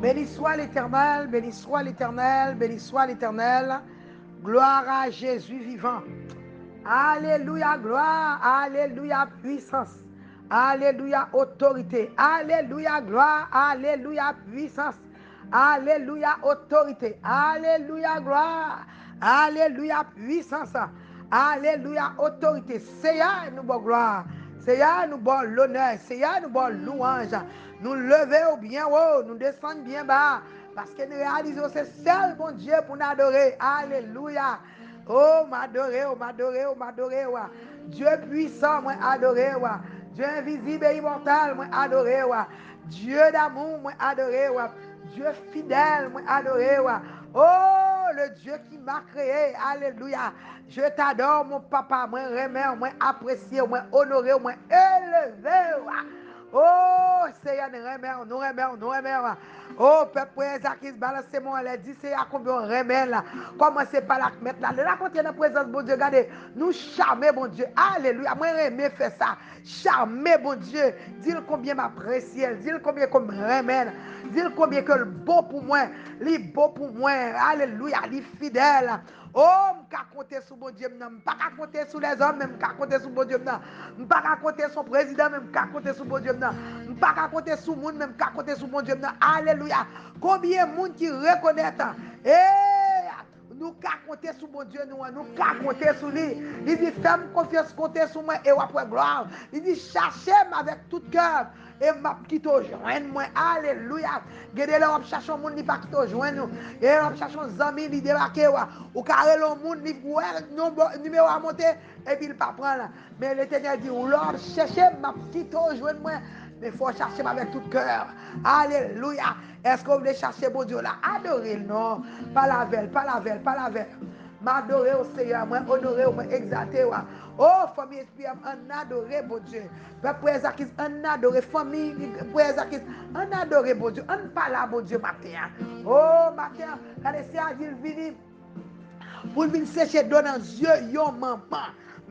Béni soit l'Éternel, béni soit l'Éternel, béni soit l'Éternel. Gloire à Jésus vivant. Alléluia, gloire, alléluia, puissance. Alléluia, autorité. Alléluia, gloire, alléluia, puissance. Alléluia, autorité. Alléluia, gloire. Alléluia, puissance. Alléluia, autorité. Seigneur, nous bon gloire. Seigneur, nous bon l'honneur. Seigneur, nous bon louange. Nous lever au bien haut, nous descendre bien bas. Parce que nous réalisons c'est seul bon Dieu pour nous adorer. Alléluia. Oh, m'adorer, oh, m'adorer, oh, m'adorer. Oh. Dieu puissant, moi adorer. Oh. Dieu invisible et immortel, moi adorer. Oh. Dieu d'amour, moi adorer. Oh. Dieu fidèle, moi adorer. Oh, le Dieu qui m'a créé. Alléluia. Je t'adore, mon papa. Moi remercie, moi apprécier, moi honorer, moi élever. Oh, Seigneur, nous remercions. Oh, peuple, Zakis, balancez-moi, elle dit, c'est à combien on remet là. Commencez par la mettre là. Là, quand il y a la présence, bon Dieu, regardez, nous charmer, bon Dieu. Alléluia. Moi, j'aime faire ça. Charmer, bon Dieu. Dis-le combien m'apprécie, dis-le combien comme remet. Dis-le combien que le beau pour moi, le beau pour moi. Alléluia, il est fidèle. Oh, je ne compter sur mon Dieu, je ne peux pas compter sur les hommes, je ne peux pas compter sur mon Dieu, je ne peux pas compter sur le président, je ne peux pas compter sur mon Dieu, je ne peux pas compter sur le monde, je ne peux pas compter sur mon Dieu. Alléluia. Combien de monde qui reconnaît, nous pouvons compter sur mon Dieu, nous pouvons compter sur lui. Il dit, fais-moi confiance, compter sur moi et après gloire. Il dit, cherchez-moi avec tout cœur. Et m'a qui te joindre moi. Alléluia. Gardez là on cherche un monde qui pas qui te joindre nous. Et on cherche un ami qui débarquer ou carré le monde qui numéro à monter et puis il pas prendre. Mais l'Éternel dit Lord cherchez m'a qui te joindre moi. Mais il faut chercher avec tout cœur. Alléluia. Est-ce que vous voulez chercher bon Dieu là? Adorez non. Pas la veille, pas la veille, pas la veille. M'adorer au Seigneur, moi honorer, moi exalter. Oh, famille esprit, on adore, bon Dieu. Peuple Ezakis, on adore, famille, Ezakis, on adore, bon Dieu. On parle, bon Dieu, matin. Oh, matin, quand c'est à dire, venir, pour venir sécher de l'eau dans les yeux, yon maman.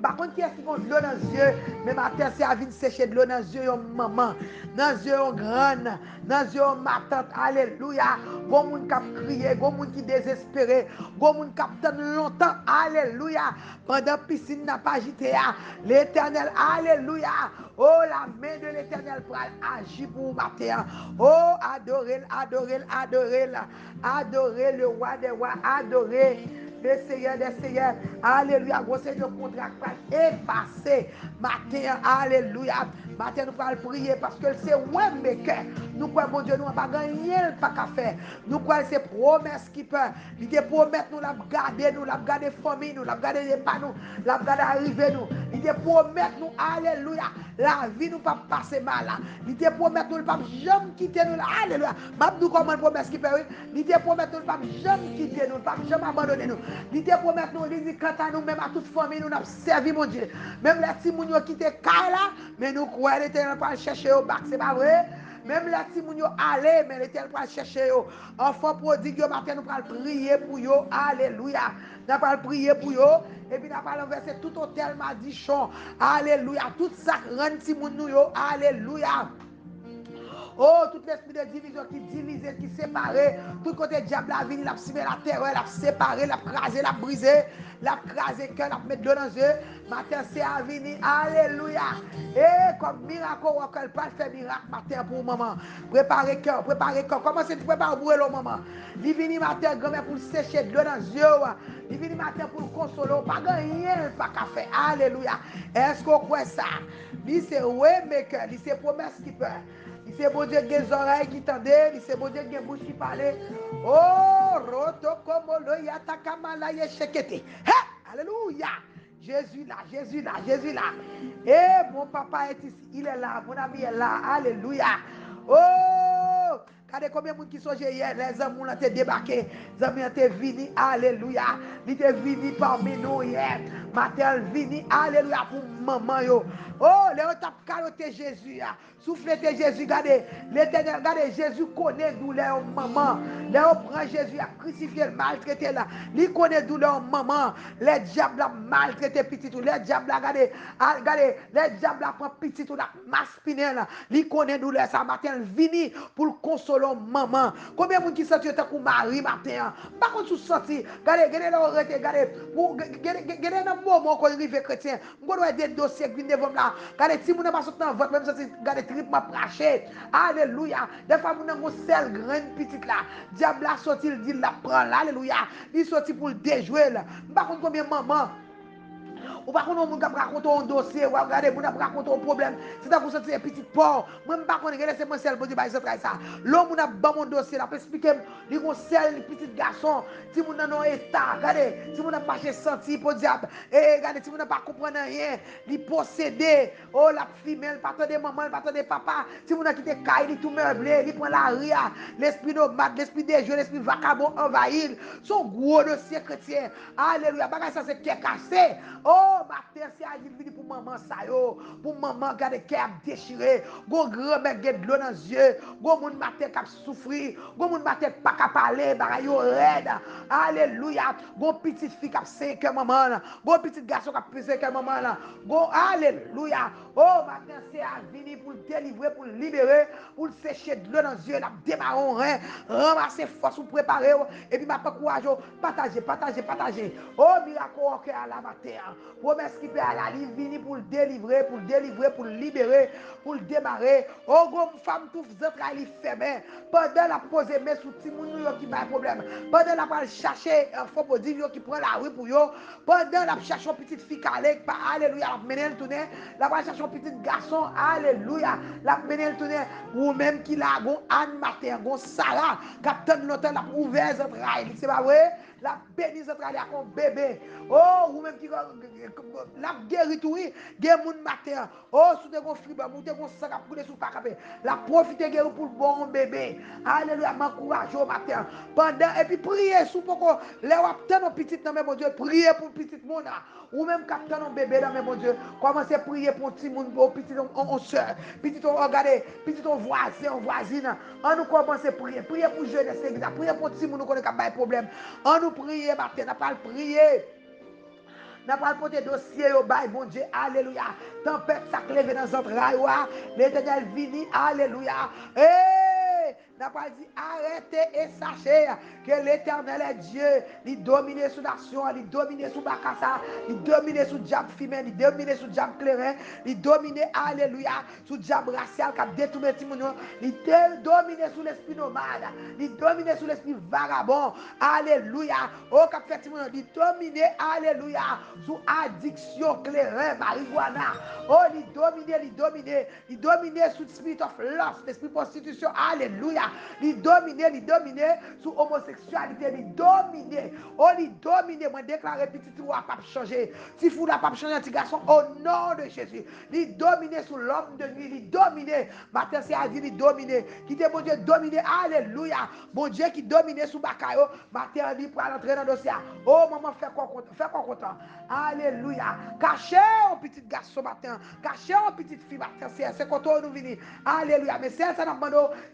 Par contre, qui est-ce qui compte de l'eau dans les yeux? Mais matin, c'est à venir sécher de l'eau dans les yeux, yon maman. Dans les yeux, yon grande. Dans les yeux, yon ma tante. Alléluia. Gon moun qui a crié, gon moun qui désespéré, gon moun qui a attendu longtemps. Alléluia. Pendant que piscine n'a pas agité, l'Éternel, alléluia. Oh, la main de l'Éternel pour agir pour vous matin. Oh, adorez, adorez, adorez, adorez le roi des rois, adorez. Le Seigneur des Seigneurs, alléluia, gros Seigneur, contrat effacé, matin, alléluia, matin nous allons prier parce que c'est ouais mes cœurs, nous croyons mon Dieu, nous n'avons pas gagné, pas qu'à faire, nous croyons c'est promesse qui peut, il te promet nous la garder, nous la garder famille, nous la garder les pas nous, la garder arriver nous, il te promet nous, alléluia, la vie nous pas passer mal, il te promet nous pas jamais quitter nous, alléluia, nous comment promesse qui peut, il te promet nous pas jamais quitter nous, pas jamais abandonner nous. Il te promet nous, il dit quant à nous, même à toute famille, nous avons servi mon Dieu. Même les petits gens qui étaient là, mais nous croyons l'Éternel pour chercher au bac, c'est pas vrai? Même les petits gens aller, mais l'Éternel pour chercher au. Enfant prodigue, matin, nous allons prier pour eux. Alléluia. Nous allons prier pour eux. Et puis nous allons verser tout hôtel Madichon. Alléluia. Tout ça, rend petit monde. Alléluia. Oh, tout l'esprit de division qui divise, qui sépare, tout côté diable a venu, l'a simé la terreur, l'a séparé, l'a crasé, l'a brisé, l'a crasé cœur, l'a mettre dans les yeux. Matin, c'est à venir. Alléluia. Et comme miracle, on va faire miracle matin pour maman. Préparez cœur, préparez cœur. Commencez à préparer pour le maman. Il vient matin, grand-mère, pour sécher de l'eau dans les yeux. Il vient matin pour le consoler. Pas rien, pas qu'à faire. Alléluia. Est-ce qu'on croit ça? Il c'est ouais, mais cœur. Il c'est promesse qui peut. C'est bon Dieu qui a des oreilles qui tendent, c'est bon Dieu qui a une bouche qui parle. Oh, roto como lo yatakamala yeshekete. Alléluia. Jésus là, Jésus là, Jésus là. Et mon papa est ici, il est là, mon ami est là. Alléluia. Oh, regardez combien de monde qui sont hier, les hommes ont été débarqués, les hommes ont été venus, alléluia. Ils étaient venus parmi nous hier. Matin, vini, alléluia, pour maman yo. Oh, les tape carotte Jésus. Soufflez Jésus, regardez. L'éternel, regardez, Jésus connaît douleur maman. Les prend Jésus à crucifier, maltraité là. Il connaît douleur maman. Les diables maltraité petit tout. Les diables, regardez, regardez, les diables prend petit tout là, maspiné là. Il connaît douleur ça matin, vini pour consoler maman. Combien de monde qui sentent comme Marie matin? Par contre, vous sentez, regardez, regardez, dans le moment qu'on arrive chrétien, on doit des dossiers qui viennent devant là. Regardez, si vous n'avez pas sorti dans votre même sens, regardez, trip m'a praché. Alléluia. Des fois, vous n'avez pas seul grain petite là. Diable a sorti, il dit, la prend là. Alléluia. Il sorti pour le déjouer là. Par contre, combien de maman? Ou pas qu'on a raconté un dossier, ou regardez, on a raconté un problème. C'est à vous sortir un petit port. Moi, je ne sais pas si c'est moi seul, bon Dieu, ça. L'homme a bon mon dossier, il a expliqué, il y a un seul petit garçon, si vous n'avez pas état, regardez, si vous n'avez pas senti pour diable, et regardez, si vous n'avez pas compris rien, il possédé, oh la femelle, pas de maman, pas de papa, si vous n'avez quitté caille, il tout meublé, il prend la ria, l'esprit nomade, l'esprit des jeux, l'esprit vacabond envahit, son gros dossier chrétien. Alléluia, bagage ça c'est qui est cassé. Oh, matin, c'est à dire pour maman ça yo, pour maman garder qui a déchiré, go grand mec de l'eau dans les yeux, go moun matin qui a souffri, go moun matin pas qu'à parler, bagay yo raide. Alléluia, go petite fille qui a 5 ans maman, go petit garçon qui a 5 ans maman là. Go alléluia. Oh, matin c'est à venir pour délivrer, pour libérer, pour sécher de l'eau dans les yeux, la démarrer, ramasser force pour préparer et puis m'a pas courage, partager. Oh, miracle à la matin. Promesse qui peut aller venir pour le délivrer, pour le libérer, pour le démarrer. Oh, go femme tout entrailles fermées. Pendant la poser mais sous petit moun qui pas problème. Pendant la pas chercher un faux body qui prend la rue pour yo. Pendant la chercher une petite fille calée, alléluia, la mener le tourner. La pas chercher un petit garçon, alléluia, la mener le tourner. Ou même qui la gon Anne matin, gon Sarah, capitaine longtemps la ouvert entrailles. C'est pas vrai? La béni entrailles comme bébé. Oh, ou même qui la guéri tout, guéri moun matin. Oh, sous des gros fibre, ou des gros sac à couler sous pas capé. La profiter guéri pour le bon bébé. Alléluia, m'encourage au matin. Pendant, et puis prier sous pourquoi les wapten nos petites dans mes bon Dieu, prier pour petit monde. Ou même captain nos bébé dans mes bon Dieu. Commencez à prier pour petit monde, pour petit on soeur, petit on regardez, petit on voisin, on voisine. On nous commence à prier, prier pour jeunesse, prier pour petit monde, nous connaît pas de problème. On nous prier matin, on pas prier. N'a pas porter dossier au bail, bon Dieu, alléluia. Tempête, ça clève dans notre rail, l'éternel vini, alléluia. N'a pas dit arrêtez et sachez que l'éternel est Dieu. Il domine sous nation, il domine sous Bakassa, il domine sous diable femelle, il domine sous diable clairin, il domine, alléluia, sous diable racial qui a détourné Timounio, il domine sous l'esprit nomade, il domine sous l'esprit vagabond, alléluia. Oh, qui a fait Timounio, il domine, alléluia, sous addiction clairin, marijuana. Oh, il domine sous l'esprit of lust, l'esprit prostitution, alléluia. Il domine sous homosexualité, il domine. Oh, il domine. Moi, déclaré petit tout à pas changer. Si vous n'a pas changé, petit garçon, au nom de Jésus. Il domine sous l'homme de nuit, il domine. Matin, c'est à dire, il domine. Qui était bon Dieu, domine. Alléluia. Bon Dieu qui domine sous Bakayo. Matin, il pour entrer dans le dossier. Oh, maman, fais quoi content. Alléluia. Cachez un petit garçon matin. Cachez une petite fille matin. C'est quand on nous vient. Alléluia. Mais c'est ça,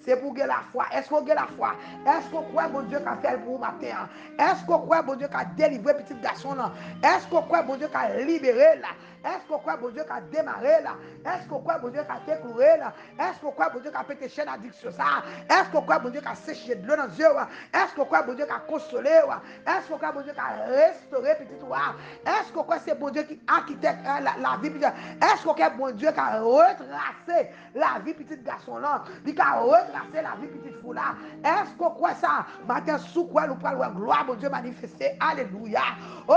c'est pour la foi. Est-ce qu'on a la foi? Est-ce qu'on croit bon Dieu qu'a fait pour vous matin? Est-ce qu'on croit bon Dieu qu'a délivré petit garçon là? Est-ce qu'on croit bon Dieu qu'a libéré là? Est-ce qu'on croit bon Dieu qu'a démarré là? Est-ce qu'on croit bon Dieu qu'a découvert là? Est-ce qu'on croit bon Dieu qu'a pété chaîne addiction ça? Est-ce qu'on croit bon Dieu qu'a séché de l'eau dans les yeux? Est-ce qu'on croit bon Dieu qu'a consolé? Est-ce qu'on croit bon Dieu qu'a restauré petit toi? Est-ce qu'on croit c'est bon Dieu qui architecte la vie? Est-ce qu'on croit bon Dieu qu'a retracé la vie petit garçon là? Il a retracé la vie petite fou là. Est-ce qu'on croit ça? Matin sous quoi nous parlons gloire bon Dieu manifesté. Alléluia. Oh!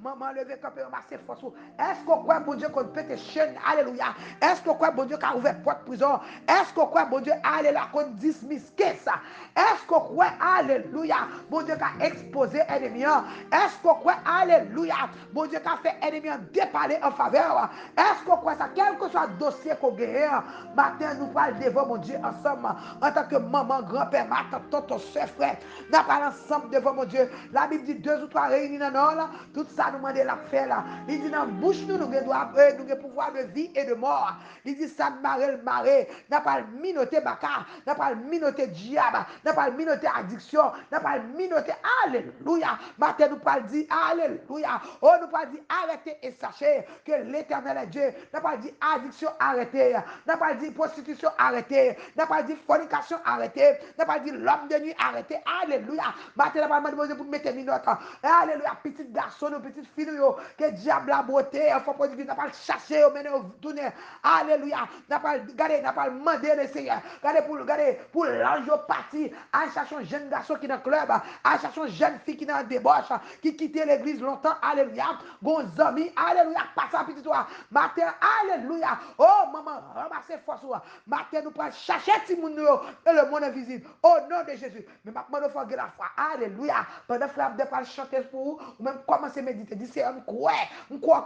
Maman levé quand on masse force. Est-ce qu'on croit bon Dieu qu'on peut te chaîne? Alléluia. Est-ce qu'on croit bon Dieu qu'on a ouvert porte prison? Est-ce qu'on croit bon Dieu alléluia qu'on dismiss ça? Est-ce qu'on croit alléluia bon Dieu qu'a exposé ennemi? Est-ce qu'on croit alléluia bon Dieu qu'a fait ennemi déparler en faveur? Est-ce qu'on croit ça? Quel que soit le dossier qu'on gagne, matin nous parlons devant mon Dieu ensemble en tant que maman, grand-père, ma tante, tonton, soeur, frère. Nous parlons ensemble devant mon Dieu. La Bible dit 2 ou 3 réunis dans l'ordre, tout ça nous demander la faire là. Il dit dans la bouche nous avons pouvoir de vie et de mort. Il dit ça maré le maré. N'a pas le minoté baka, n'a pas le minoté diable, n'a pas le minoté addiction, n'a pas le minoté alléluia. Matin nous pas dit alléluia. Oh nous pas dit arrêtez et sachez que l'Éternel est Dieu. N'a pas dit addiction arrêtez, n'a pas dit prostitution arrêtez, n'a pas dit fornication arrêtez, n'a pas dit l'homme de nuit arrêtez. Alléluia. Matin n'a pas demandé pour mettre une note. Alléluia. Petit garçon, petite fille, que diable a beauté, il faut pas dire, n'a pas le chercher, mener au tourner. Alléluia. N'a pas demandé le Seigneur. Regardez pour l'ange parti. À chercher un jeune garçon qui est dans le club, à chercher une jeune fille qui est dans la débauche, qui quittait l'église longtemps. Alléluia. Gon amis. Alléluia. Passe à petit toi. Matin, alléluia. Oh, maman, ramassez force. Matin, nous pas chercher petit monde et le monde invisible. Au nom de Jésus. Mais maintenant, il faut que la foi. Alléluia. Pendant que frère de pas chanter pour vous, ou même commencer à méditer. Dis, c'est un quoi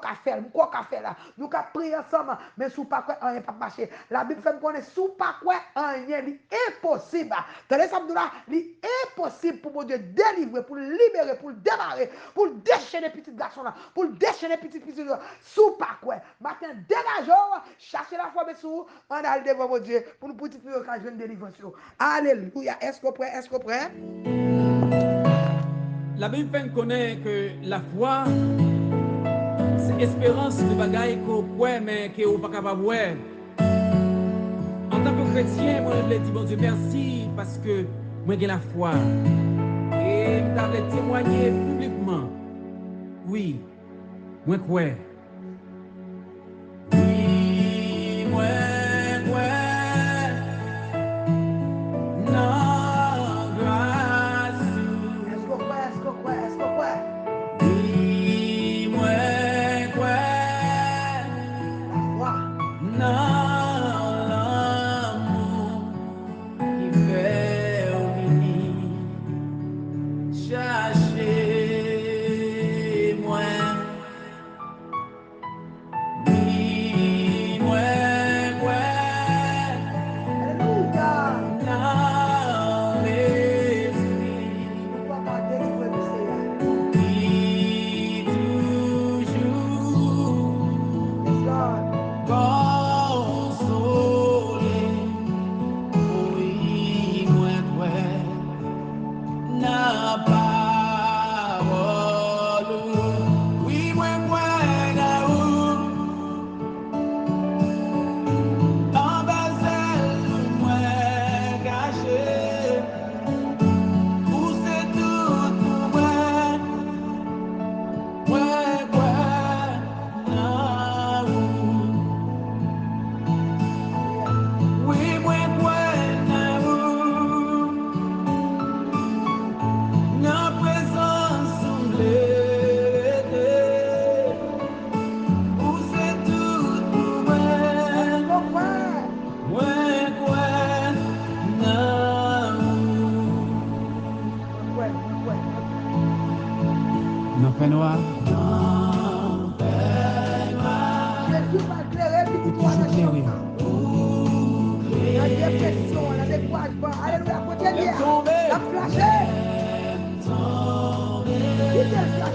qu'à faire là. Nous qu'à prier ensemble, mais sous pas quoi, rien pas marcher. La Bible fait me connaître sous pas quoi, rien est impossible. Dans les samedis là, il est impossible pour mon Dieu délivrer, pour libérer, pour démarrer, pour déchaîner petits garçons là, pour déchaîner petits là. Sous pas quoi. Matin, dégageons, cherchez la foi, mais sous, on a le devant mon Dieu, pour nous petits filles qui ont une délivrance. Alléluia. Est-ce qu'on prêt? Est-ce qu'on prêt? La Bible fait connaître que la foi, c'est espérance de bagaille qu'on croit, mais qu'on n'est pas capable de voir. En tant que chrétien, moi, je dis, bon Dieu, merci, parce que moi, j'ai la foi. Et je voulais témoigner publiquement. Oui, moi, crois. Oui, moi, crois. Non, grâce. Est-ce qu'on croit? Oui, moi, crois. La foi. Non.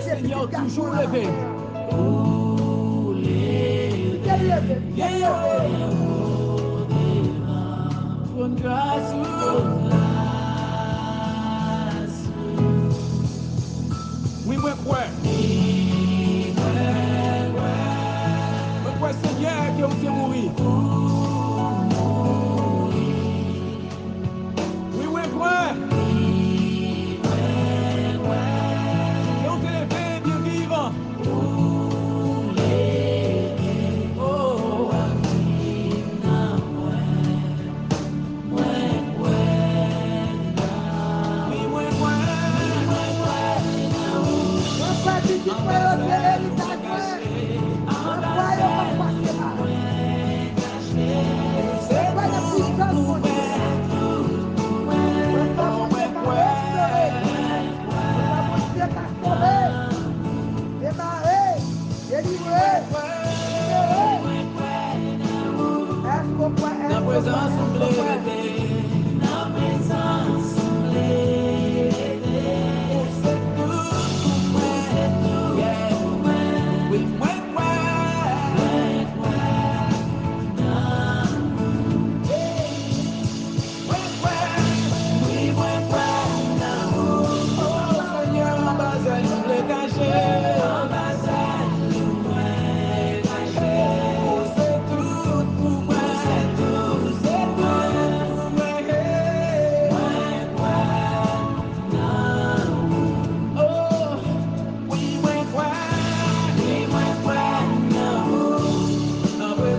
Seigneur, toujours levé. Une grâce. Oui, moi, quoi? Moi, quoi, Seigneur, que vous êtes mourir? Oui, moi, quoi?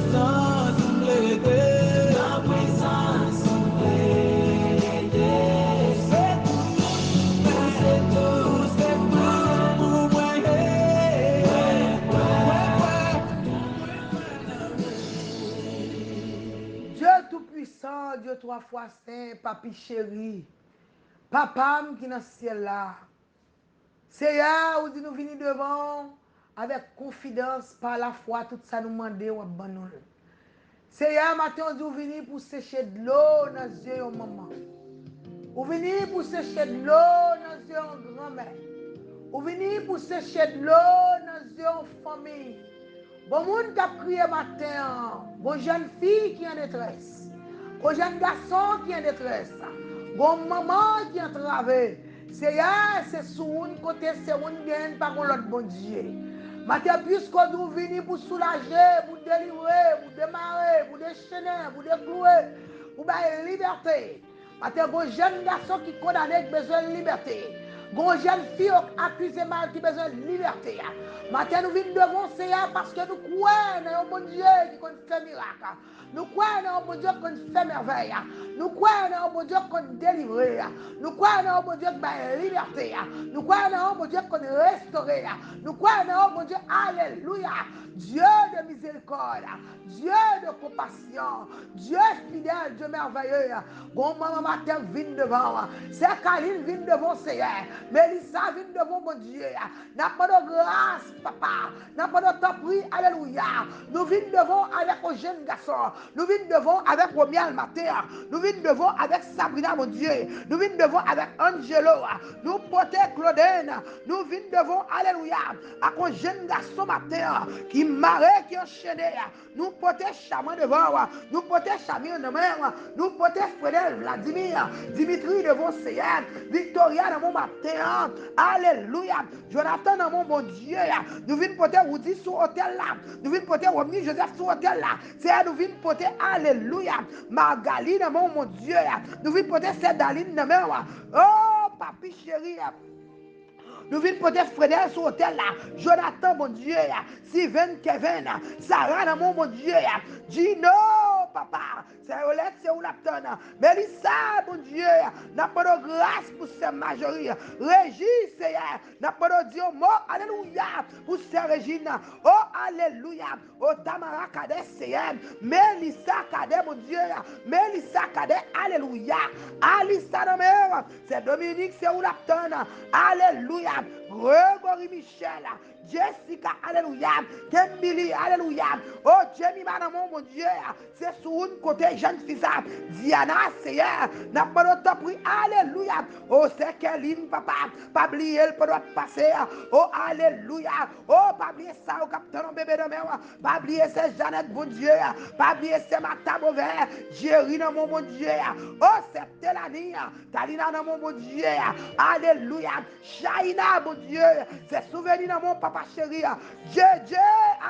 puissance m'aider. La puissance m'aider. C'est tout, c'est pour moi. Dieu Tout-Puissant, Dieu trois fois saint, papi chéri, papa qui est dans le ciel là. Seigneur, vous dit nous venir devant avec confidence par la foi, tout ça nous demander ou abandonner. Seigneur, matin on dit vous venir pour sécher de l'eau dans les yeux de maman. Vous venir pour sécher de l'eau dans les yeux de grand-mère. Vous venir pour sécher de l'eau dans les yeux de famille. Bon monde qui a crié matin, bon jeune fille qui est en détresse, bon jeune garçon qui est en détresse, bon maman qui est entravé. Seigneur, c'est sur un côté, c'est un gain par l'autre bon Dieu. Matin, puisque nous venons pour soulager, pour délivrer, pour démarrer, pour déchaîner, pour déclouer, pour donner liberté. Matin, bon jeune garçon qui condamné qui a besoin de liberté. Bon jeune fille accusée mal qui a besoin de liberté. Matin, nous venons devant Seigneur parce que nous croyons dans un bon Dieu qui fait miracle. Nous croyons dans un bon Dieu qui fait merveille. Nous croyons dans un bon Dieu qui délivre. Nous croyons dans un bon Dieu qui fait liberté. Nous croyons dans un bon Dieu qui restaure. Nous croyons dans un bon Dieu, alléluia. Dieu de miséricorde, Dieu de compassion, Dieu fidèle, Dieu merveilleux. Bon maman matin vient devant. C'est Kaline vient devant Seigneur. Mélissa vient devant mon Dieu. N'a pas de grâce, papa. N'a pas de temps pris, alléluia. Nous venons devant avec un jeune garçon. Nous venons devant avec Romiel matin. Nous venons devant avec Sabrina, mon Dieu. Nous venons devant avec Angelo. Nous portons Claudine. Nous venons devant, alléluia, avec un jeune garçon matin qui marre, qui enchaîné. Nous portons Chaman devant. Nous portons Chamir devant. Nous portons Frédéric Vladimir. Dimitri devant Seigneur. Victoria dans mon matin. Alléluia. Jonathan dans mon bon Dieu. Nous venons porter Woody sur l'hôtel là. Nous venons porter Romney Joseph sur l'hôtel là. C'est nous venons porter, alléluia, Margaline dans mon Dieu. Nous venons porter Cédaline dans mon. Oh, papi chéri. Nous venons porter Frédéric sur l'hôtel là. Jonathan, mon Dieu. Steven, Kevin. Sarah, dans mon Dieu. Gino, papa. C'est Olette, c'est où la tonne. Mélissa, mon Dieu. N'a pas de grâce pour cette majorité. Régis, Seigneur. N'a pas de Dieu mot. Alléluia. Pour cette Régine. Oh, alléluia. Oh, Tamara Cadet, Seigneur. Mélissa Cadet, mon Dieu. Mélissa Cadet, alléluia. Alissa, la mère. C'est Dominique, c'est où la tonne. Alléluia. Gregory Michel, Jessica, alléluia, Kembili, alléluia, oh Jamie Manamon, mon Dieu, c'est sur un côté, jeune fille, Diana, Seigneur, n'a pas de temps pris, alléluia, oh c'est Kéline, papa, pas oublier le doit passer, oh alléluia, oh pas oublier ça, au capitaine, bébé de mer, pas oublier c'est Jeannette, mon Dieu, pas oublier c'est Martha Beauvais, Jerry, mon bon Dieu, oh c'est Télanie, Talina, mon bon Dieu, alléluia, Shaina, mon Dieu, c'est souvenir dans mon papa chéri. Dieu,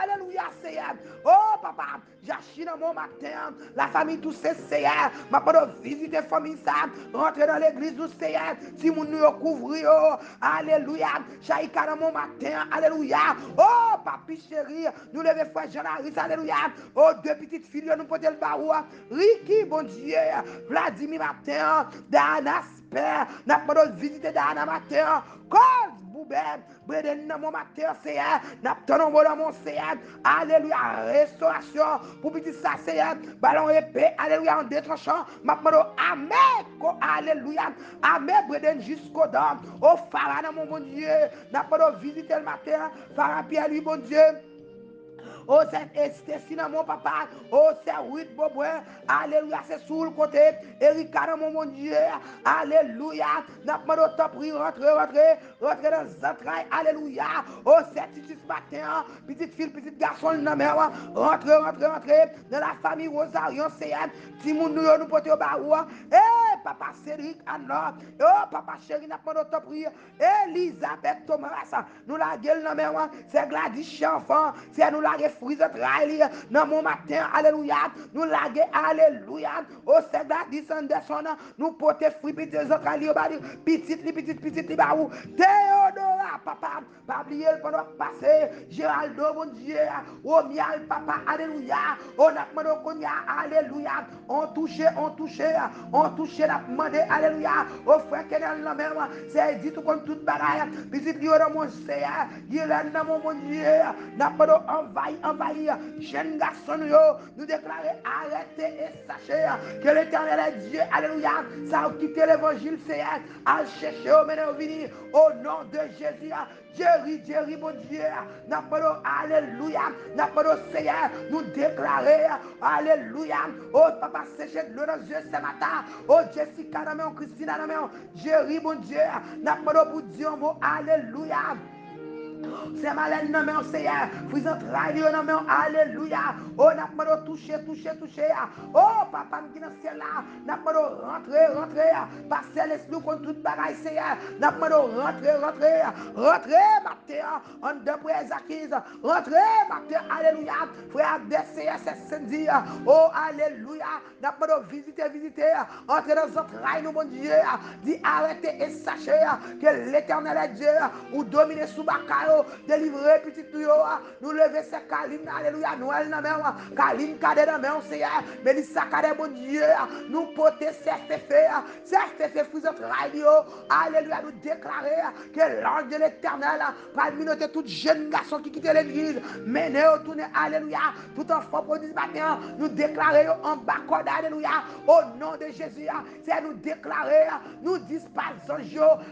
alléluia, Seigneur. Oh, papa, j'achète dans mon matin. La famille, tout c'est Seigneur. Ma pas de visiter la famille, ça. Rentrer dans l'église, tout Seigneur. Si mon nous couvrir, alléluia. Chaïka dans mon matin, alléluia. Oh, papi chéri, nous levons frère Jean-Aris, alléluia. Oh, deux petites filles, nous portons le barreau. Ricky, bon Dieu. Vladimir matin. Dana, Père. N'a pas de visiter Dana matin. Cause Boubem, Breden dans mon matin, Seigneur, n'attendons dans mon Seigneur, alléluia, restauration, pour petit ça, Seigneur, ballon épée, alléluia, en détranchant, m'appelle, amen, alléluia, amen, Breden jusqu'au dents, au Pharaon dans mon bon Dieu, n'appelle visiter le matin, Pharaon Pierre, lui, bon Dieu. Oh, c'est Cinnamon, papa. Oh, c'est Ruth Boboin. Alléluia, c'est sous le côté. Erika, dans mon Dieu. Alléluia. N'a pas de temps pris. Rentrez dans les entrailles. Alléluia. Oh, c'est Titi ce matin. Petite fille, petit garçon, dans mer. Rentrez. Dans la famille Rosarion, c'est Timoun, nous portons au barreau. Eh, papa Cédric, Anna. Oh, papa chéri, n'a pas de temps pris. Elisabeth Thomas. Nous la gueule dans mer. C'est Gladys Chanfant. C'est nous la frise trail dans mon matin, alléluia, nous laguer, alléluia, au Cédric Anderson, nous porter fruit petit autres petite li baou, Théodora, papa, pas oublier pendant passer, Géraldo, mon Dieu, Omial, papa, alléluia, on a demandé qu'on y a, alléluia, on touché, la demandé, alléluia, au frère Kenel, la même, c'est dit tout comme toute bagaille, puis il y a mon Seigneur, il y a mon Dieu, n'a pas envahi, jeune garçon, nous déclarer, arrêtez et sachez que l'éternel est Dieu, alléluia, ça a quitté l'évangile, Seigneur, à chercher au maintenant venir, au nom de Jésus, Jerry, mon Dieu, n'a pas alléluia, n'a pas Seigneur, nous déclarer, alléluia, oh papa, séché de l'eau dans les yeux ce matin, oh Jessica, dans mes Christina, dans mes Jerry, mon Dieu, n'a pas pour dire un mot, alléluia. C'est malin, non, mais on sait, vous entrailles, non, mais alléluia. Oh, n'a pas de toucher. Oh, papa, qui dans le ciel là, n'a pas de rentrer. Passer l'esprit contre toute bagaille, Seigneur. N'a pas de rentrer, matin, en deux prières acquises. Rentrer, matin, alléluia. Frère, descendez, c'est samedi. Oh, alléluia. N'a pas de visiter. Entrez dans les entrailles, nous, mon Dieu. Dis arrêtez et sachez que l'éternel est Dieu. Ou dominer sous Bakayo. Délivrer petit nous lever ces Kaline, alléluia, Noël dans main, Kaline cadet dans main, Seigneur, Mélissa cadet, mon Dieu, nous porter CFF, vous êtes radio, alléluia, nous déclarer que l'ange de l'éternel, parmi nous, tout jeune garçon qui quitte l'église, menez au tourner, alléluia, tout enfant produit ce matin, nous déclarer en bas, alléluia, au nom de Jésus, c'est nous déclarer, nous dispassons,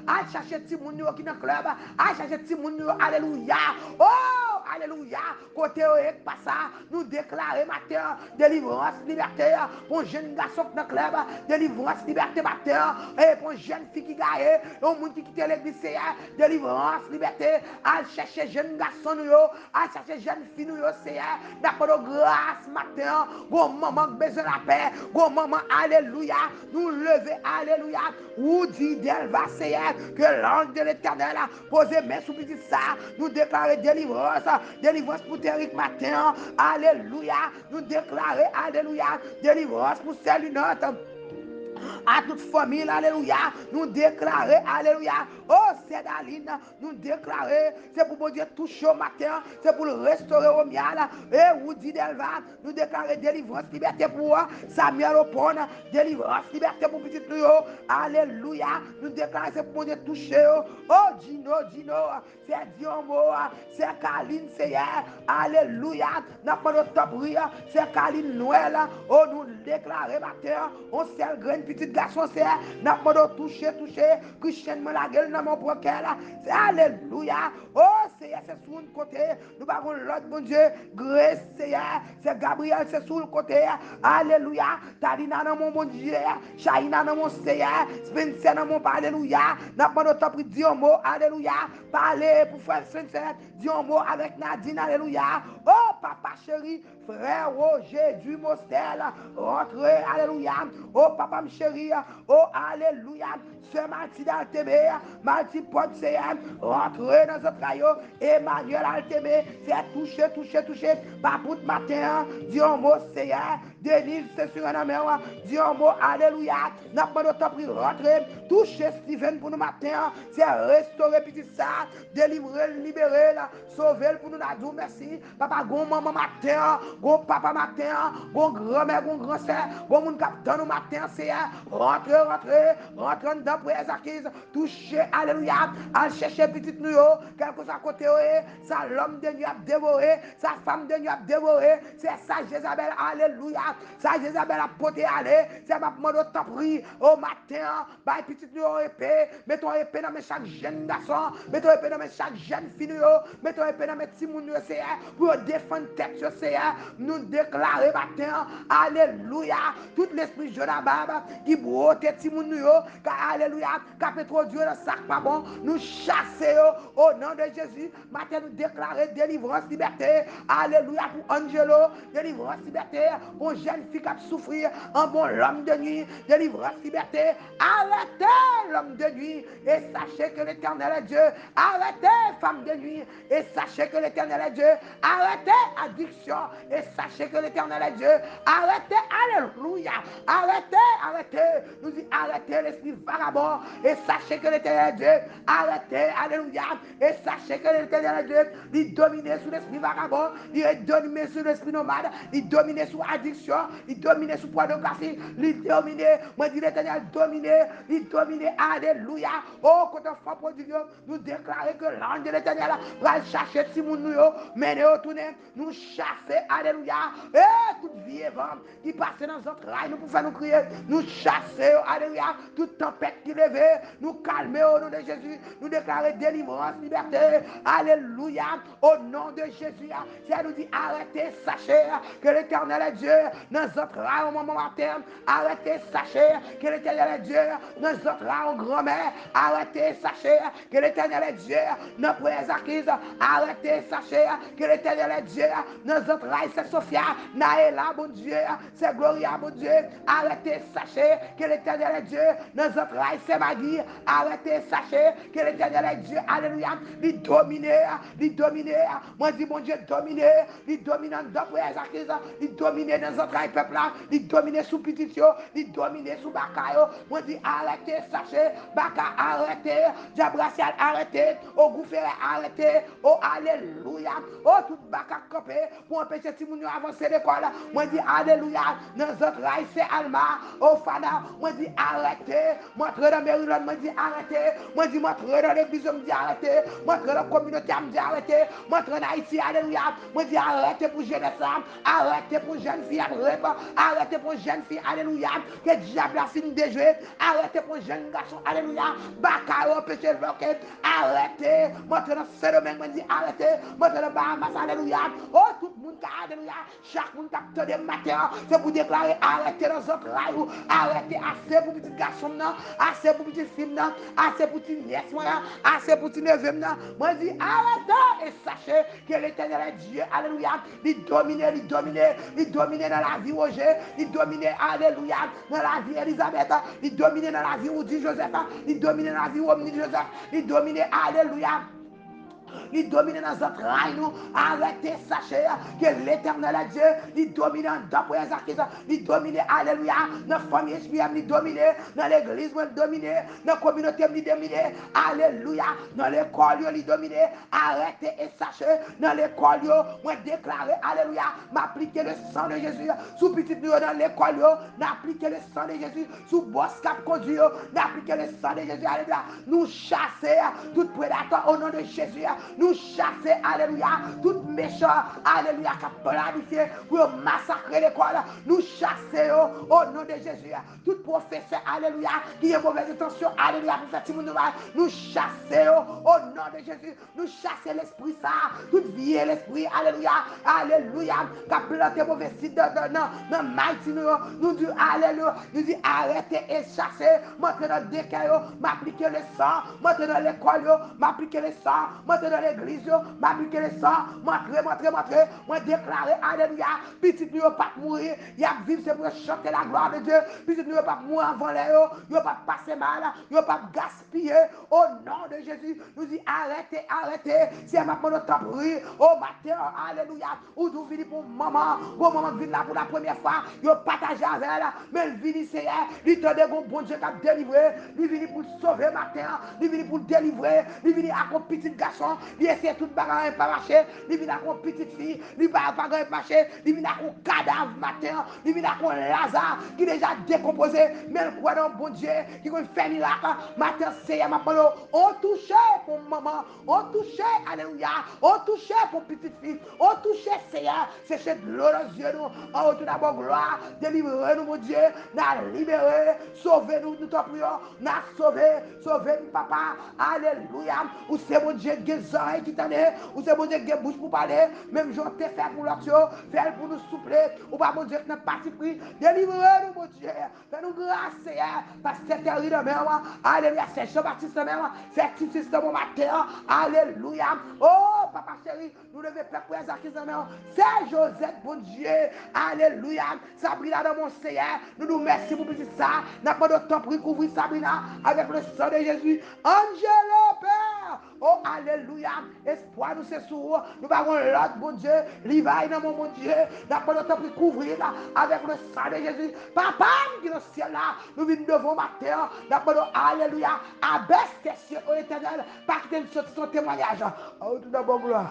à chercher Timounio qui dans le club, à chercher Timounio, alléluia, oh, alléluia, côté pas ça, nous déclarer matin, délivrance, liberté, pour jeune garçon dans le club, délivrance, liberté matin, et pour jeune fille qui gagne, au monde qui quitte l'église, délivrance, liberté, à chercher jeune garçon, à chercher jeune fille, d'accord, grâce matin, bon maman besoin de la paix, bon maman, alléluia, nous lever, alléluia, ou dit d'Elva, Seigneur, que l'ange de l'éternel a posé main sous petit ça, nous déclarer délivrance pour Téric matin, alléluia, nous déclarer, alléluia, délivrance pour celle notre. À toute famille, alléluia, nous déclarer, alléluia, oh c'est Daline, nous déclarer, c'est pour bon Dieu toucher au matin, c'est pour le restaurer au miel, et Woody Delva, nous déclarer délivrance, liberté pour Samuel Opon, délivrance, liberté pour petit Rio, alléluia, nous déclarer, c'est pour bon Dieu toucher, oh Gino, c'est Diomo, c'est Kaline, c'est alléluia, n'a pas de top c'est Kaline Noël, oh nous déclarer matin, on sert graine petite garçon, c'est n'a pas de toucher, Christianement la gueule dans mon broquel, c'est alléluia, oh c'est sur le côté, nous avons l'autre bon Dieu, Grâce c'est Gabriel, c'est sur le côté, alléluia, Talina dans mon bon Dieu, Shaina dans mon Seigneur, Spencer dans mon alléluia, n'a pas de temps pour dire un mot, alléluia, parler pour faire Spencer, dire un mot avec Nadine, alléluia, oh papa chéri, frère Roger du Mostel, rentrez, alléluia, oh papa chéri, oh alléluia, ce Marty d'Altébé, Marty Ponce, rentrez dans ce rayon, Emmanuel Altémé, c'est touché, pas pour matin, dis un mot Seigneur, Denise c'est sur un mer, dis un mot alléluia, n'a pas de temps pour rentrer, toucher Steven pour nous matin, c'est restaurer petit ça, délivrer, libérer, sauver pour nous dire merci, papa, gon maman matin, gon papa matin, gon grand-mère, gon grand-sœur, gon moun kap dans nous matin, c'est rentrer dans prière acquise, toucher, alléluia, à chercher petit nous, quelque chose à côté, ça l'homme de nuit a dévoré, sa femme de nuit a dévoré, c'est ça Jézabel, alléluia, ça Jézabel a porté aller, c'est ma demande au temps pris, au matin, bah petit nous épée, mettons épée dans chaque jeune garçon, mettons épée dans chaque jeune fille, mettons épée dans mes petits moun, c'est pour défendre tête, c'est nous déclarer matin, alléluia, tout l'esprit Jonabab qui brote petits moun, alléluia, qui trop Dieu dans sac pas bon, nous chasser au nom de Jésus, matin nous déclarer délivrance, liberté, alléluia pour Angelo, délivrance, liberté, pour jeune fille qui a souffert, un bon l'homme de nuit, délivrance, liberté. Arrêtez l'homme de nuit et sachez que l'Éternel est Dieu. Arrêtez femme de nuit et sachez que l'Éternel est Dieu. Arrêtez addiction et sachez que l'Éternel est Dieu. Arrêtez, alléluia. Arrêtez. Nous dit arrêtez l'esprit vagabond et sachez que l'Éternel est Dieu. Arrêtez, alléluia. Et sachez que l'Éternel est Dieu. Il domine sur l'esprit vagabond, il domine sur l'esprit nomade, il domine sur addiction, il domine sur pornographie, il domine, moi dis l'Éternel il domine, alléluia. Oh, quand on fait pour Dieu, nous déclarons que l'ange de l'Éternel va chercher si nous mener au tourner, nous chasser, alléluia. Et toute vie et vent qui passe dans notre rail, nous pouvons faire nous crier, nous chasser, alléluia. Toute tempête qui lève, nous calmer au nom de Jésus, nous déclarer délivrance, liberté, alléluia. Au nom de Jésus, si elle nous dit arrêtez, sachez que l'Éternel est Dieu dans notre rail au moment terme. Arrêtez, sachez que l'Éternel est Dieu dans notre rail au grand-mère. Arrêtez, sachez que l'Éternel est Dieu dans notre acquises. Arrêtez, sachez que l'Éternel est Dieu dans notre rail. C'est Sophia, Naëla, bon Dieu, c'est Gloria, bon Dieu. Arrêtez, sachez que l'Éternel est Dieu dans notre rail. C'est Maggie. Arrêtez, sachez que l'Éternel est Dieu. Alléluia. Il domine. Moi, dis, mon Dieu, dominer. Il domine dans notre acquises. Il domine dans notre rail peuple là. Il domine sous Petitio. Il domine sous Bakayo. Moi, dis, arrêtez, sachez. Baka, arrêtez. Diabrasial, arrêtez. Au Goufferet, arrêtez. Oh, alléluia. Oh, tout Baka campé pour empêcher si nous avancer l'école. Moi, dis, alléluia. Dans notre rail, c'est Alma. Oh, Fana. Moi, dis, arrêtez. Moi, dans Maryland, moi, dis, arrêtez. Moi, dis, moi, dans l'église, je me dis, arrêtez. Moi, dans la communauté, je me dis, arrêtez. Moi, dans Haïti, alléluia. Moi, dis, arrêtez pour jeunesse. Arrêtez pour jeune fille. Arrêtez pour jeune fille, alléluia. Que diable a fini de jouer. Arrêtez pour jeune garçon, alléluia. Bacaro, péché, bloqué. Arrêtez. Maintenant, c'est le même, moi, dis, arrêtez. Maintenant, Bahamas, alléluia. Oh, tout le monde, alléluia. Chaque monde qui a des matins, c'est pour déclarer, arrêtez dans votre rail. Arrêtez, assez pour petit garçon, assez pour petit fille, assez pour petit nièce, assez pour petit neveu. Moi, dis, arrêtez et sachez que l'Éternel est Dieu, alléluia. Il domine dans la vie Roger, il domine, alléluia, dans la vie Elisabeth, il domine dans la vie Woody Joseph, il domine dans la vie Omni Joseph, il domine, alléluia. Il domine dans notre rail, nous. Arrêtez, sachez que l'Éternel est Dieu. Il domine dans les acquises. Il domine, alléluia, dans la famille spirituelle. Il domine dans l'église. Il domine dans la communauté. Il domine, alléluia, dans l'école. Il domine. Arrêtez et sachez dans l'école. Moi déclarer, alléluia, m'appliquer le sang de Jésus. Sous petit nous dans l'école. N'appliquer le sang de Jésus. Sous boss cap conduit. N'appliquer le sang de Jésus. Alléluia. Nous chasser tout prédateur au nom de Jésus. Nous chasser, alléluia, tout méchant, alléluia, qui a planifié pour massacrer l'école. Nous chasser au nom de Jésus. Tout professeur, alléluia, qui est mauvaise intention, alléluia, pour faire tout le monde. Nous chasser au nom de Jésus. Nous chasser l'esprit ça, toute vie et l'esprit, alléluia, alléluia, qui a planté mauvais site dans mighty nous dit, alléluia, nous dit, arrêtez et chasser. Maintenant, dès que m'appliquer le sang, maintenant l'école, m'appliquer le sang, maintenant l'église, m'appliquer le sang, montrer, moi déclarer, alléluia, petit nous pas mourir, il y a vivre, c'est pour chanter la gloire de Dieu, petit nous pas mourir avant l'air, il pas passer mal, il pas gaspiller, au nom de Jésus, nous dit arrêtez, si elle m'a demandé de t'appuyer, au matin, alléluia, ou nous venons pour maman vient là pour la première fois, il partage avec elle, mais il vient ici, il te dit que bon Dieu t'a délivré, il vient pour sauver matin, il vient pour délivrer, il vient à un petit garçon, il essaie tout bagarre pas marcher, il vient à une petite fille, il va pas marcher, il vient à un cadavre matin, il vient à un Lazare qui est déjà décomposé, mais le croit dans bon Dieu qui va faire miracle, matin c'est ma parole, on touche pour maman, on touche, alléluia, on touche pour petite fille, on touche Seigneur, c'est chez de l'eau dans les yeux nous, en tout d'abord gloire, délivrez-nous mon Dieu, n'a libéré, sauvez-nous, nous t'en prions, n'a sauvé papa, alléluia, ou c'est mon Dieu qui est oreilles qui t'en est, ou c'est mon Dieu qui bouche pour parler, même j'en t'ai fait pour l'autre, fait pour nous souffler, ou pas mon Dieu qui n'a pas si pris, délivrez-nous mon Dieu, fais-nous grâce Seigneur, parce que c'est terrible de même, alléluia, c'est Jean-Baptiste de même, c'est Titus de mon matin, alléluia, oh papa chéri, nous devons faire pour c'est Joseph, bon Dieu. Alléluia. Sabrina dans mon Seigneur, nous nous remercions pour petit ça. N'a pas de temps pour couvrir Sabrina avec le sang de Jésus. Angelo, Père. Oh, alléluia. Espoir, nous c'est sourd. Nous avons l'autre, bon Dieu. Levi, dans mon Dieu. N'a pas de temps pour couvrir là avec le sang de Jésus. Papa, qui est dans le ciel là, nous venons devant ma terre. N'a pas de alléluia. Abaisse tes cieux, ô éternel. Parce que nous son témoignage. Oh, tout d'abord, gloire.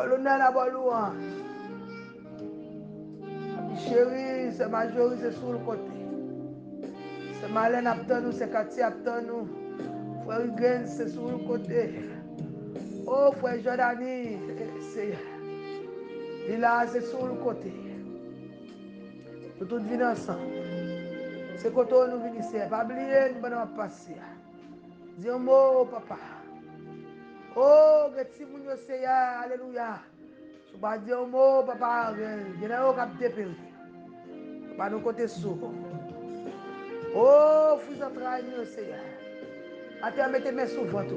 L'honneur la bonne louange. Chérie, c'est Majorie, c'est sur le côté. C'est Marlène Apton, nous, c'est Cathy Apton, nous. Frère Hugues, c'est sur le côté. Oh, frère Jordani, il là, c'est sur le côté. Nous tous venons ensemble. C'est quand nous venons ici. Pas oublier, nous allons passer. Dis un mot, papa. Oh, que si vous nous Seigneur, alléluia. Je ne pas dire un mot, papa. Il y a un cap dépéri. Papa, nous côté sourd. Oh, vous entraînez, Seigneur. Attends, mettez mes sous votre.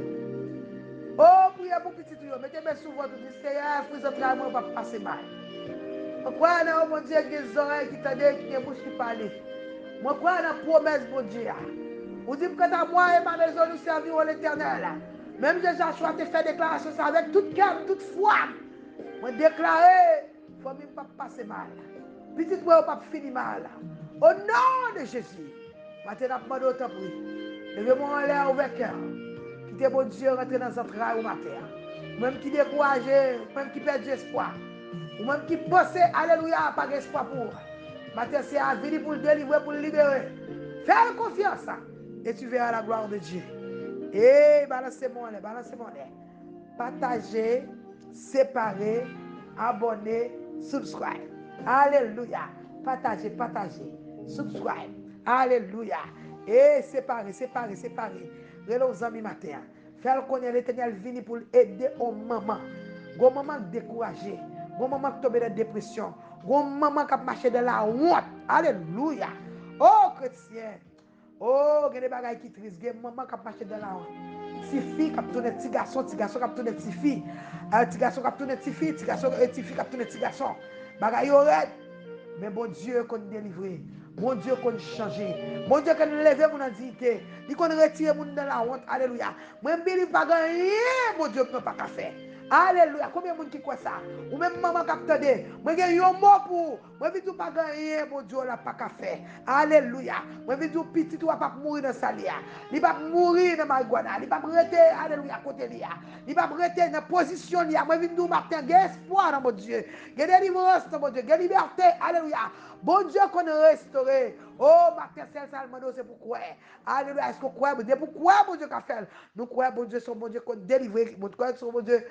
Oh, priez pour petit tout. Mettez mes sous votre. Seigneur, vous entraînez, on va passer mal. Pourquoi non, mon Dieu, qui a des oreilles qui t'aident, qui a des bouches qui parlent. Moi, crois dans la promesse, mon Dieu. Vous dites que à moi et ma maison, nous servirons l'Éternel. Même Joshua te fait déclaration ça avec toute cœur, toute foi. Moi, déclaré, il faut même pas passer mal. Petit moi, pas finir mal. Au nom de Jésus. Maintenant, je demande autant pour lui. Levez-moi en l'air avec cœur. Quittez mon Dieu, rentrer dans cette raille au matin. Même qui découragé, même qui perd espoir. Ou même qui pense, alléluia, pas d'espoir pour. Matin, c'est à venir pour le délivrer, pour le libérer. Fais confiance. Et tu verras la gloire de Dieu. Et balancez-moi, balancez-moi. Partagez, séparez, abonnez, subscribe. Alléluia. Partagez, partagez. Subscribe. Alléluia. Et séparez, séparez, séparez. Relons aux amis matin. Faire connaître l'Éternel vini pour aider aux mamans. Aux mamans découragées. Aux mamans qui tombent dans la dépression. Aux mamans qui marchent dans la honte. Alléluia. Oh, chrétien. Oh, il y a des bagailles qui tristes. Il y a des mamans qui marchent dans la honte. Petit fille qui tourne petit garçon qui tourne petit fille. Petit garçon qui tourne petit fille, petit garçon petit fille qui tourne petit garçon. Bagaille red. Mais bon Dieu qu'on délivrer. Bon Dieu qu'on changer. Bon Dieu qu'on lever mon dignité. Il qu'on retire mon dans la honte. Alléluia. Moi je ne pas gagner. Bon Dieu peut pas faire. Alléluia. Combien de monde qui croit ça? Ou même maman qui attendait. Moi j'ai un mot pour. Moi je ne pas gagner. Bon Dieu n'a pas qu'à faire. Alléluia. Moi je dis petit toi pas mourir dans sa lia. Il va mourir dans marijuana. Il va rester alléluia côté lia. Il va rester dans position lia. Moi je dis matin, il y a espoir dans mon Dieu. Il y a délivrance dans mon Dieu. Il y a liberté. Alléluia. Bon Dieu qu'on a restauré. Oh, matin, c'est pourquoi. Alléluia. Est-ce qu'on croit, bon Dieu? Pourquoi, bon Dieu, qu'a fait? Nous croyons, bon Dieu, son bon Dieu qu'on délivre. Nous croyons, son bon Dieu,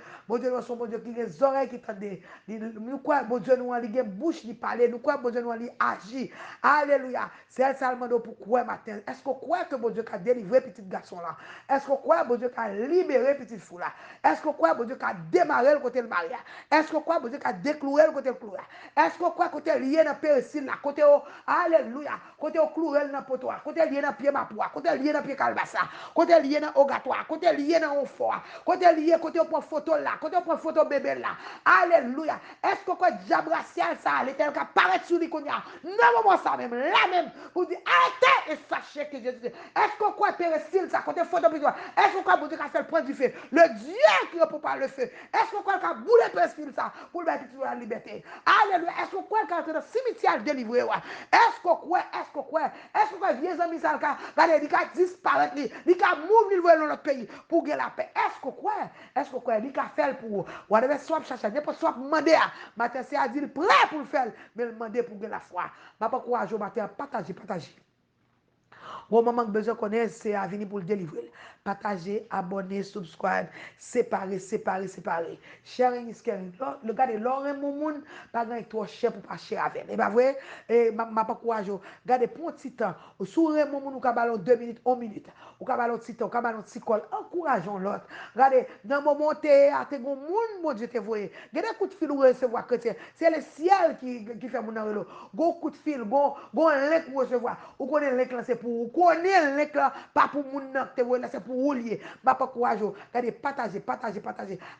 son bon Dieu qui a les oreilles qui tendent. Nous croyons, bon Dieu, nous a les bouche qui parle. Nous croyons, bon Dieu, nous a agir. Alléluia. C'est seulement pourquoi matin. Est-ce qu'on croit que bon Dieu a délivré petit garçon là? Est-ce qu'on croit, bon Dieu, a libéré petite fou là? Est-ce qu'on croit, bon Dieu, a démarré le côté le mariage? Est-ce qu'on croit, bon Dieu, a décloué le côté le cloué? Est-ce qu'on croit, côté lié dans le péricile là? Côté au, alléluia. Côté au cloué dans le potoir. Côté lié dans le pied mapoua. Côté lié dans le pied calbassa. Côté lié dans ogatoire. Côté lié dans fort. Côté lié, côté au point photo là. Côté au point photo bébé là. Alléluia. Est-ce qu'on croit diable racial ça? L'éternel qui apparaît sur les cognacs. Non, moi ça même. Là même. Pour dire arrêtez et sachez que Jésus. Est-ce qu'on croit péricile ça? Côté photo bébé. Est-ce qu'on croit bon Dieu qui a fait le point du feu? Le Dieu qui répond par le feu. Est-ce qu'on croit qu'il a boulé péricile ça? Pour le mettre la liberté. Alléluia. Est-ce qu'on croit qu'il a dans le cimetière délivré? Est-ce qu'on croit? Est-ce qu'on croit? Est-ce qu'on croit vieux amis ça? Il a disparaître. Il a mourir dans notre pays pour gagner la paix. Est-ce qu'on croit? Est-ce qu'on croit? Il a fait pour. On devait soit chercher. N'importe soit demander. Matin, c'est à dire prêt pour le faire. Mais le demander pour gagner la foi. Ma pas courage au matin. Partagez, partagez. Bon moment que besoin connaître, c'est à venir pour le délivrer. Partager, abonner, subscribe, séparer, séparer, séparer. Sharing is caring. Le gars de l'or et mon monde, pas grand trop cher pour pas cher avec. Et pas vrai? Et ma pas courage. Regardez pour un petit temps. Sous mon monde, ou ka ballon 2 minutes, 1 minute. Ou ka ballon petit temps, ou ka ballon petit col. Encourageons l'autre. Regardez, dans le moment où tu es bon monde, mon Dieu te voit. Regardez coup de fil ou recevoir chrétien. C'est le ciel qui fait mon enrelo. Go coup de fil, go un link pour recevoir. Ou connaît link là c'est pour pour connaître l'éclat, pas pour moun nan te wè, c'est pour rouler. M'a pas courage. Regardez, partager.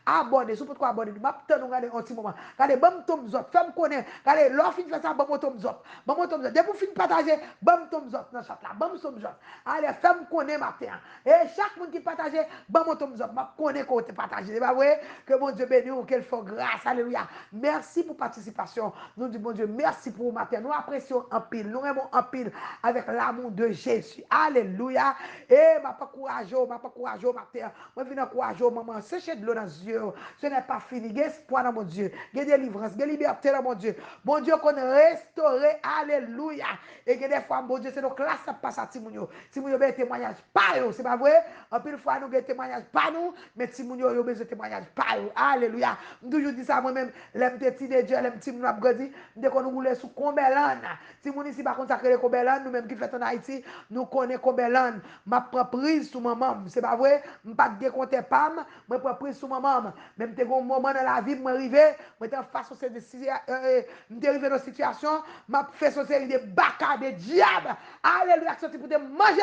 Abonner, sous pourquoi abonner. M'a t'en regarder un petit moment. Regardez, bam thumbs up, fais me connaître. Regardez, l'offre fin fait ça, bam thumbs up. Bam thumbs up. Dès pour fin partager, bam thumbs up dans chat là, bam thumbs up. Allez, fais me connaître matin. Et chaque monde qui partage, bam thumbs up. M'a connaît quand tu partages. C'est pas vrai que mon Dieu bénisse ou qu'elle fait grâce. Alléluia. Merci pour participation. Nous disons, bon Dieu, merci pour matin. Nous apprécions en pile. Nous aimons en pile avec l'amour de Jésus. Alléluia. Et ma pas courageux, matin. Moi, je viens courageux, maman. Séchez de l'eau dans les yeux. Ce n'est pas fini. Il y a espoir dans mon Dieu. Il y a délivrance, il y a liberté dans mon Dieu. Mon Dieu, qu'on restauré. Alléluia. Et il y a des fois, mon Dieu, c'est nos classes qui passent à Timounio. Timounio a un témoignage par eux. C'est pas vrai? En pile fois, nous avons un témoignage par nous, mais Timounio a besoin de témoignage par eux. Alléluia. Je toujours dis ça moi-même. Les petits teenagers, les petits nous grandi, dès qu'on nous roule sous Combelane. Timoun ici, par contre, ça crée Combelane. Nous-mêmes qui faisons en Haïti, nous connaissons Combelane. Ma prend prise sous maman. C'est pas vrai? Je ne pas décompter PAM. Je prends prise sous maman. Même si un moment dans la vie, je arrivé, je suis face à une situation, je fais une série de bacas, de diables. Alléluia, qui sont pour te manger.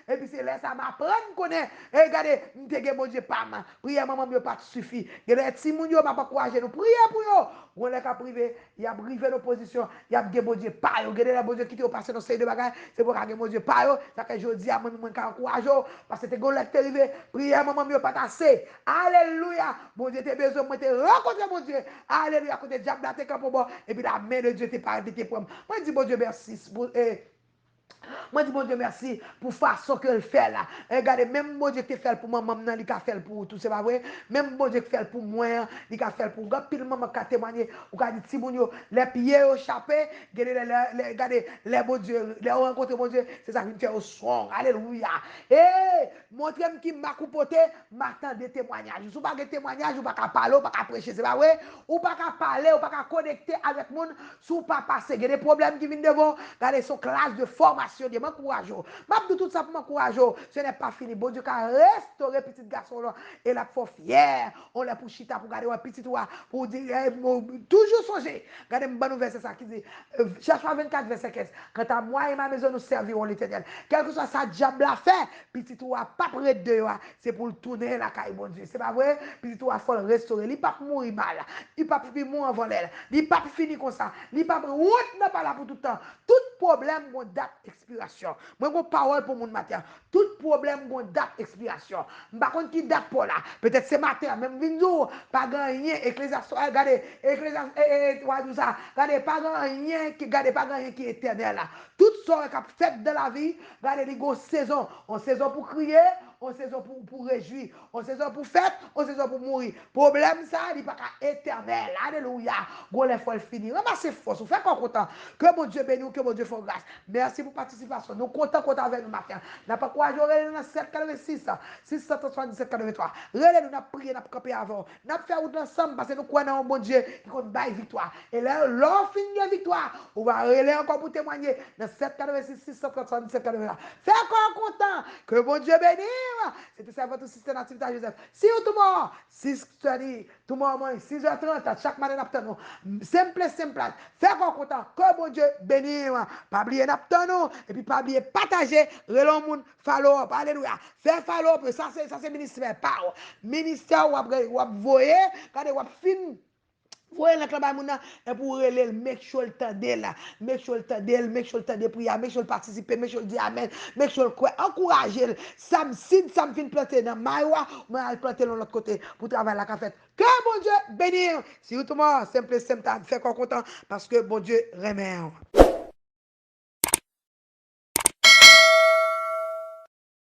Et puis c'est là, ça m'apprend, connaît. Et regardez, je suis bon Dieu, PAM. Prière, maman, ne pas suffit. Il y a des petits moun yo, m'a pas courageux. Nous prier pour eux. On les a privé, il y a brivé nos positions, il y a des bon Dieu pas yo, regardez les bon Dieu qui te passé dans ces deux bagages, c'est pour que bon Dieu pas yo, ça que je dis à moi moi courageux parce que t'es gon là arrivé, prière maman mieux pas tasser. Alléluia. Bon Dieu t'es besoin moi te rencontrer mon Dieu. Alléluia côté diable là t'es camp bon et puis la main de Dieu t'es pas t'es pour moi dis bon Dieu merci pour moi dis bon Dieu merci pour façon que le fait là. Regardez même bon Dieu qui fait pour maman nan, il a fait pour tout, c'est pas vrai. Même bon Dieu qui fait pour moi, il a fait pour pile maman qui a témoigné ou qui dit ti moun yo les pieds au chapé, regardez les bon Dieu, les rencontrer bon Dieu, c'est ça qui me fait au son. Alléluia. Et montrez-moi qui m'a coupoté, m'attend des témoignages. Si pas de témoignages, ou pas qu'à parler, ou pas qu'à prêcher, c'est pas vrai. Ou pas qu'à parler, ou pas qu'à connecter avec monde, sous pas passer. Il y a des problèmes qui viennent devant, regardez son classe de formation, de m'encourager. M'a tout ça pour m'encourager. Ce n'est pas fini. Bon Dieu qui a restauré petit garçon là et la faut fier. On l'a pour chita pour garder un petit toi pour dire toujours songer. Regardez une bonne verset ça qui dit cherche 24 verset 15. Quant à moi et ma maison nous servirons l'Éternel. Quel que soit ça diable a fait, petit toi pas près de c'est pour le tourner la caille bon Dieu. C'est pas vrai? Petit toi faut le restaurer. Il pas mourir mal. Il pas mourir avant l'aile. Il pas finir comme ça. Il pas route n'a pas là pour tout le temps. Tout problème mon date expiration. Moi mon parole pour mon matin. Tout problème mon date expiration. Par contre qui date pour là. Peut-être ce matin même vinzo pas gagner Ecclésiaste regardez Ecclésiaste ça. Regardez pas gagner qui regardez pas gagner qui est éternel là. Tout ça qui fait de la vie, regardez les grosses saisons, en saison pour crier, en saison pour réjouir, en saison pour fête, en saison pour mourir. Problème ça, il n'est pas éternel. Alléluia. Go les faut le finir. Ramassez force, vous faites qu'on content. Que mon Dieu bénisse, que mon Dieu fasse grâce. Merci pour la participation. Nous comptons avec nous matin. N'a pas quoi j'aurai dans 786 677 83. Relais nous n'a prié, n'a campé avant. N'a fait route ensemble parce que nous croyons en bon Dieu qui compte bail victoire. Et là l'on finit la victoire. On va relais encore pour témoigner dans 786 677 83. Fais encore content. Que bon Dieu bénisse. C'était ça votre système d'activité à Joseph. See you tomorrow. 6h30, tomorrow morning, 6h30, chaque matin n'aptano. Simple. Fais encore content. Que bon Dieu bénisse. Pas oublier n'aptano. Et puis pas oublier partager. Relon moun follow up. Alléluia. Fais follow up. Ça c'est ministère. Pas. Ministère ou voyer. Quand ou fin. Voyez le travail moun et pour relève make sure le temps là, make sure le temps de prière, make sure le participer, make sure le dire amen, make sure le quoi, encourager Sam fin planter dans maïwa, moi al planter de l'autre côté pour travailler la cafette. Que bon Dieu bénisse. Si vous tout le monde simple fait content parce que bon Dieu remet.